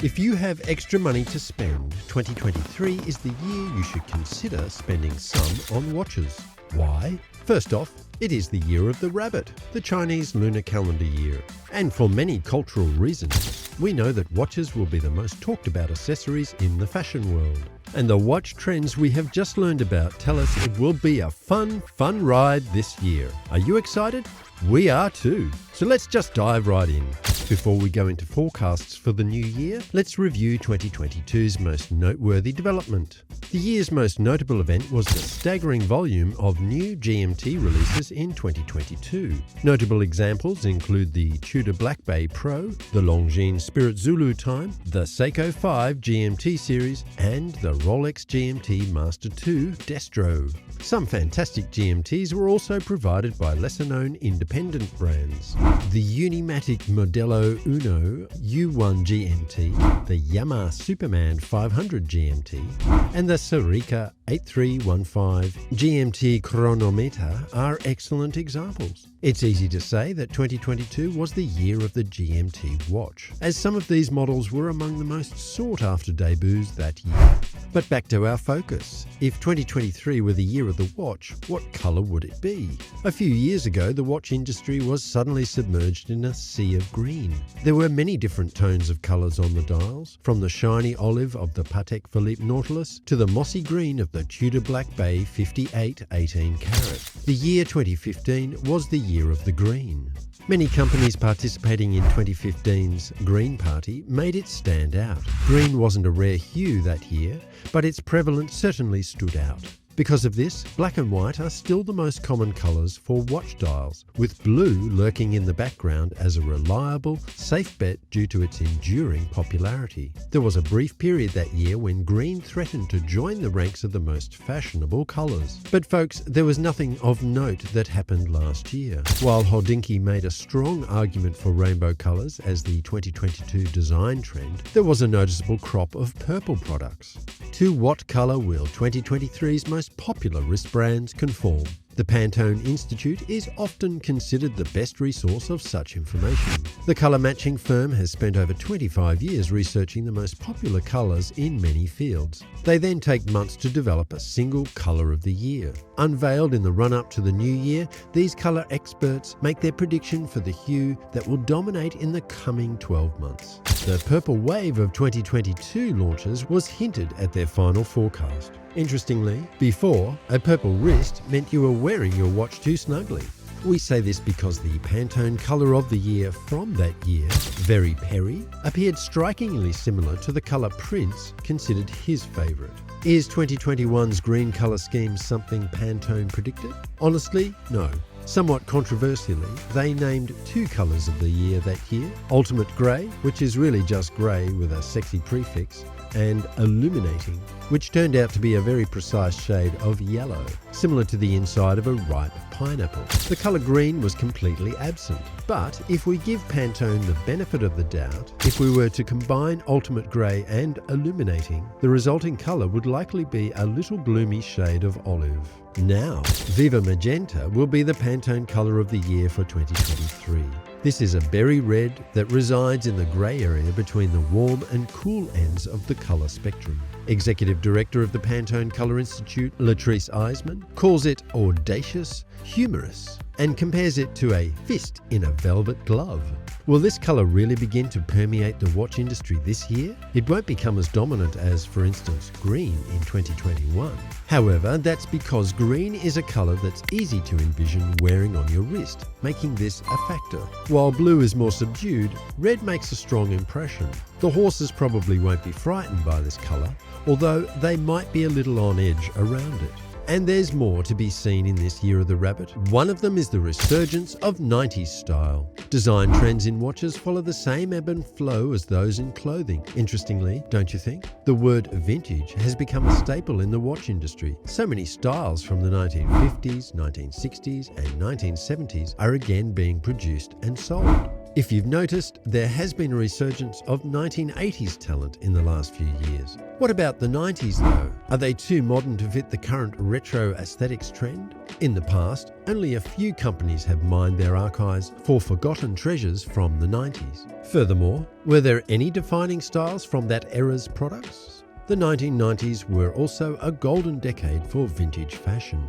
If you have extra money to spend, 2023 is the year you should consider spending some on watches. Why? First off, it is the year of the rabbit, the Chinese Lunar Calendar Year. And for many cultural reasons, we know that watches will be the most talked about accessories in the fashion world. And the watch trends we have just learned about tell us it will be a fun ride this year. Are you excited? We are too. So let's just dive right in. Before we go into forecasts for the new year, let's review 2022's most noteworthy development. The year's most notable event was the staggering volume of new GMT releases in 2022. Notable examples include the Tudor Black Bay Pro, the Longines Spirit Zulu Time, the Seiko 5 GMT series, and the Rolex GMT Master 2 Destro. Some fantastic GMTs were also provided by lesser-known independent brands. The Unimatic Modello Uno U1 GMT, the Yamaha Superman 500 GMT, and the Seiko 8315 GMT Chronometer are excellent examples. It's easy to say that 2022 was the year of the GMT watch, as some of these models were among the most sought-after debuts that year. But back to our focus. If 2023 were the year of the watch, what colour would it be? A few years ago, the watch industry was suddenly submerged in a sea of green. There were many different tones of colours on the dials, from the shiny olive of the Patek Philippe Nautilus to the mossy green of the Tudor Black Bay 58 18 carat. The year 2015 was the year of the green. Many companies participating in 2015's Green Party made it stand out. Green wasn't a rare hue that year, but its prevalence certainly stood out. Because of this, black and white are still the most common colours for watch dials, with blue lurking in the background as a reliable, safe bet due to its enduring popularity. There was a brief period that year when green threatened to join the ranks of the most fashionable colours. But folks, there was nothing of note that happened last year. While Hodinkee made a strong argument for rainbow colours as the 2022 design trend, there was a noticeable crop of purple products. To what colour will 2023's most popular wrist brands conform? The Pantone Institute is often considered the best resource of such information. The colour matching firm has spent over 25 years researching the most popular colours in many fields. They then take months to develop a single colour of the year. Unveiled in the run-up to the new year, these colour experts make their prediction for the hue that will dominate in the coming 12 months. The purple wave of 2022 launches was hinted at their final forecast. Interestingly, before, a purple wrist meant you were wearing your watch too snugly. We say this because the Pantone colour of the year from that year, Very Perry, appeared strikingly similar to the colour Prince considered his favourite. Is 2021's green colour scheme something Pantone predicted? Honestly, no. Somewhat controversially, they named two colours of the year that year: Ultimate Grey, which is really just grey with a sexy prefix, and Illuminating, which turned out to be a very precise shade of yellow, similar to the inside of a ripe pineapple. The colour green was completely absent. But if we give Pantone the benefit of the doubt, if we were to combine Ultimate Grey and Illuminating, the resulting colour would likely be a little gloomy shade of olive. Now, Viva Magenta will be the Pantone colour of the year for 2023. This is a berry red that resides in the grey area between the warm and cool ends of the colour spectrum. Executive Director of the Pantone Colour Institute, Latrice Eisman, calls it audacious, humorous, and compares it to a fist in a velvet glove. Will this colour really begin to permeate the watch industry this year? It won't become as dominant as, for instance, green in 2021. However, that's because green is a colour that's easy to envision wearing on your wrist, making this a factor. While blue is more subdued, red makes a strong impression. The horses probably won't be frightened by this colour, although they might be a little on edge around it. And there's more to be seen in this year of the rabbit. One of them is the resurgence of 90s style. Design trends in watches follow the same ebb and flow as those in clothing. Interestingly, don't you think? The word vintage has become a staple in the watch industry. So many styles from the 1950s, 1960s, and 1970s are again being produced and sold. If you've noticed, there has been a resurgence of 1980s talent in the last few years. What about the 90s though? Are they too modern to fit the current retro aesthetics trend? In the past, only a few companies have mined their archives for forgotten treasures from the 90s. Furthermore, were there any defining styles from that era's products? The 1990s were also a golden decade for vintage fashion.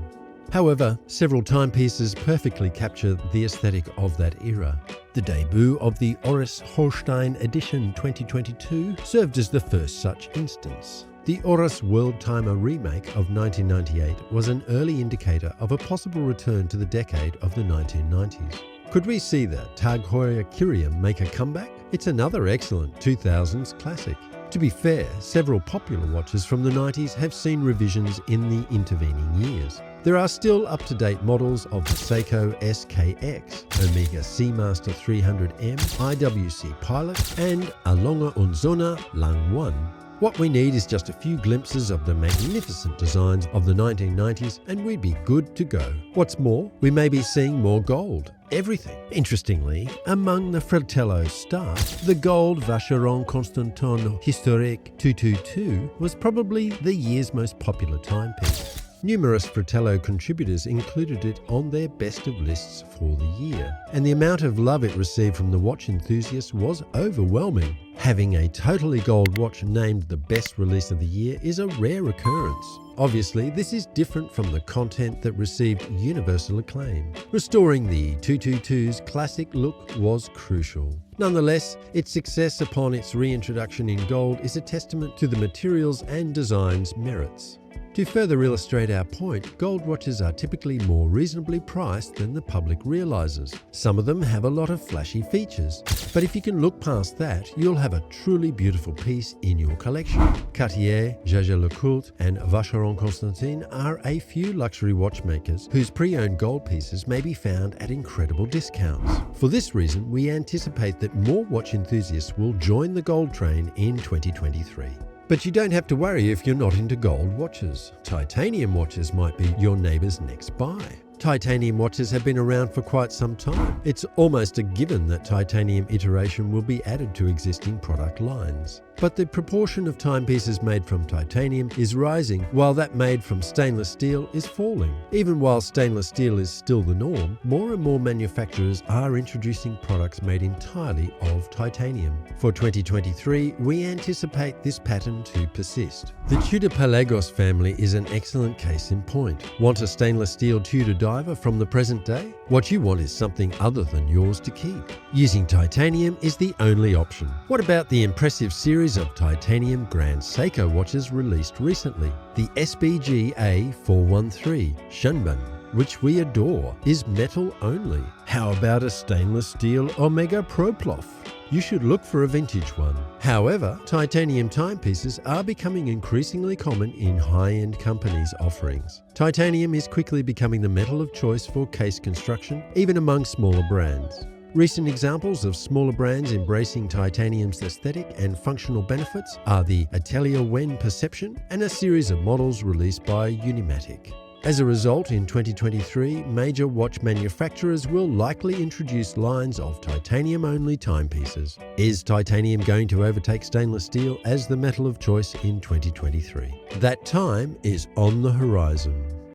However, several timepieces perfectly capture the aesthetic of that era. The debut of the Oris Holstein Edition 2022 served as the first such instance. The Oris World Timer remake of 1998 was an early indicator of a possible return to the decade of the 1990s. Could we see the Tag Heuer Curium make a comeback? It's another excellent 2000s classic. To be fair, several popular watches from the 90s have seen revisions in the intervening years. There are still up-to-date models of the Seiko SKX, Omega Seamaster 300M, IWC Pilot, and Alonga Unzona Lang 1. What we need is just a few glimpses of the magnificent designs of the 1990s and we'd be good to go. What's more, we may be seeing more gold. Everything. Interestingly, among the Fratello staff, the gold Vacheron Constantin Historique 222 was probably the year's most popular timepiece. Numerous Fratello contributors included it on their best of lists for the year, and the amount of love it received from the watch enthusiasts was overwhelming. Having a totally gold watch named the best release of the year is a rare occurrence. Obviously, this is different from the content that received universal acclaim. Restoring the 222's classic look was crucial. Nonetheless, its success upon its reintroduction in gold is a testament to the materials and design's merits. To further illustrate our point, gold watches are typically more reasonably priced than the public realizes. Some of them have a lot of flashy features, but if you can look past that, you'll have a truly beautiful piece in your collection. Cartier, Jaeger-LeCoultre, and Vacheron Constantin are a few luxury watchmakers whose pre-owned gold pieces may be found at incredible discounts. For this reason, we anticipate that more watch enthusiasts will join the gold train in 2023. But you don't have to worry if you're not into gold watches. Titanium watches might be your neighbor's next buy. Titanium watches have been around for quite some time. It's almost a given that titanium iteration will be added to existing product lines. But the proportion of timepieces made from titanium is rising, while that made from stainless steel is falling. Even while stainless steel is still the norm, more and more manufacturers are introducing products made entirely of titanium. For 2023, we anticipate this pattern to persist. The Tudor Pelagos family is an excellent case in point. Want a stainless steel Tudor diver from the present day? What you want is something other than yours to keep. Using titanium is the only option. What about the impressive series of titanium Grand Seiko watches released recently? The SBG A413 Shunban, which we adore, is metal only. How about a stainless steel Omega Proplof? You should look for a vintage one. However, titanium timepieces are becoming increasingly common in high-end companies' offerings. Titanium is quickly becoming the metal of choice for case construction, even among smaller brands. Recent examples of smaller brands embracing titanium's aesthetic and functional benefits are the Atelier Wen Perception and a series of models released by Unimatic. As a result, in 2023, major watch manufacturers will likely introduce lines of titanium-only timepieces. Is titanium going to overtake stainless steel as the metal of choice in 2023? That time is on the horizon.